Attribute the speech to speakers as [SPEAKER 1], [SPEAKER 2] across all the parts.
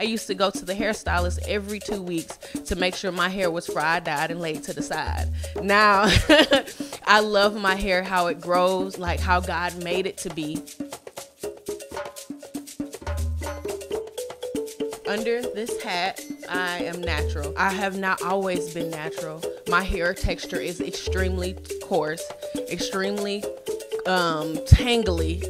[SPEAKER 1] used to go to the hairstylist every 2 weeks to make sure my hair was fried, dyed, and laid to the side. Now, I love my hair, how it grows, like how God made it to be. Under this hat, I am natural. I have not always been natural. My hair texture is extremely coarse, extremely tangly.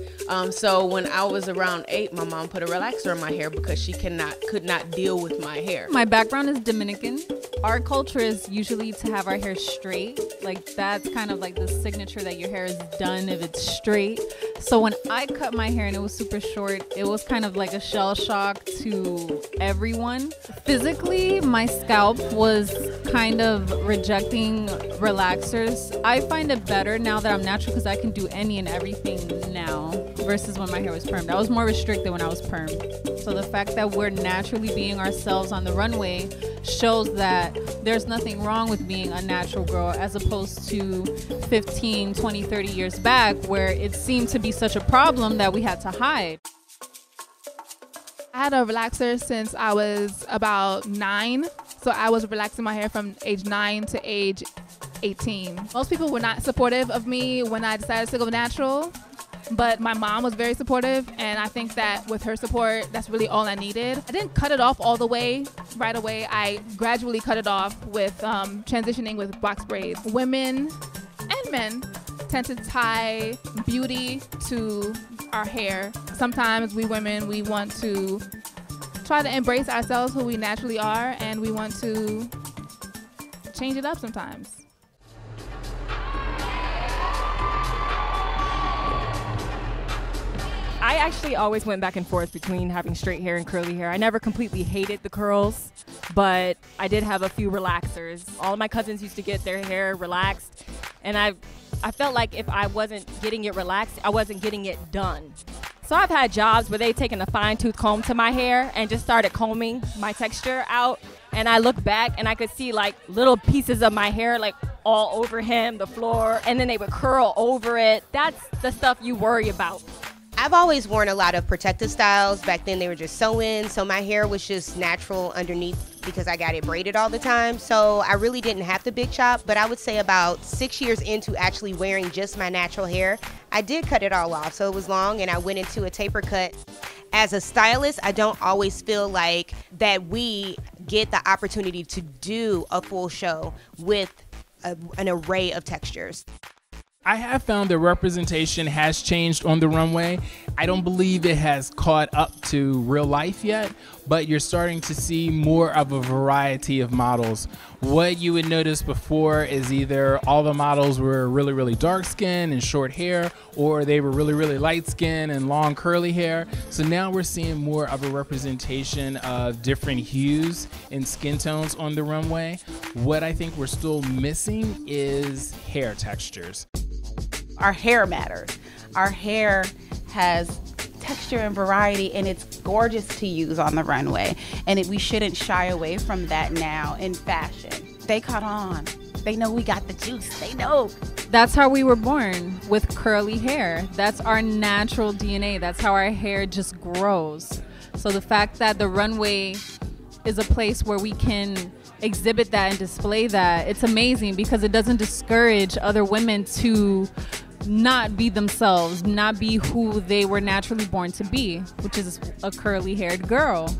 [SPEAKER 1] So when I was around 8, my mom put a relaxer in my hair because she could not deal with my hair.
[SPEAKER 2] My background is Dominican. Our culture is usually to have our hair straight. Like that's kind of like the signature that your hair is done if it's straight. So when I cut my hair and it was super short, it was kind of like a shell shock to everyone. Physically, my scalp was kind of rejecting relaxers. I find it better now that I'm natural because I can do any and everything now versus when my hair was permed. I was more restricted when I was permed. So the fact that we're naturally being ourselves on the runway shows that there's nothing wrong with being a natural girl as opposed to 15, 20, 30 years back where it seemed to be such a problem that we had to hide.
[SPEAKER 3] I had a relaxer since I was about 9. So I was relaxing my hair from age 9 to age 18. Most people were not supportive of me when I decided to go natural, but my mom was very supportive, and I think that with her support, that's really all I needed. I didn't cut it off all the way right away. I gradually cut it off with transitioning with box braids. Women and men tend to tie beauty to our hair. Sometimes we women, we want to try to embrace ourselves, who we naturally are, and we want to change it up sometimes.
[SPEAKER 4] I actually always went back and forth between having straight hair and curly hair. I never completely hated the curls, but I did have a few relaxers. All of my cousins used to get their hair relaxed, and I felt like if I wasn't getting it relaxed, I wasn't getting it done. So I've had jobs where they've taken a fine-tooth comb to my hair and just started combing my texture out, and I look back and I could see like little pieces of my hair like all over him, the floor, and then they would curl over it. That's the stuff you worry about.
[SPEAKER 5] I've always worn a lot of protective styles. Back then they were just sew-in, so my hair was just natural underneath because I got it braided all the time. So I really didn't have the big chop, but I would say about 6 years into actually wearing just my natural hair, I did cut it all off. So it was long and I went into a taper cut. As a stylist, I don't always feel like that we get the opportunity to do a full show with an array of textures.
[SPEAKER 6] I have found the representation has changed on the runway. I don't believe it has caught up to real life yet, but you're starting to see more of a variety of models. What you would notice before is either all the models were really, really dark skin and short hair, or they were really, really light skin and long curly hair. So now we're seeing more of a representation of different hues and skin tones on the runway. What I think we're still missing is hair textures.
[SPEAKER 7] Our hair matters. Our hair has texture and variety, and it's gorgeous to use on the runway. And we shouldn't shy away from that now in fashion. They caught on. They know we got the juice. They know.
[SPEAKER 2] That's how we were born, with curly hair. That's our natural DNA. That's how our hair just grows. So the fact that the runway is a place where we can exhibit that and display that, it's amazing because it doesn't discourage other women to not be themselves, not be who they were naturally born to be, which is a curly haired girl.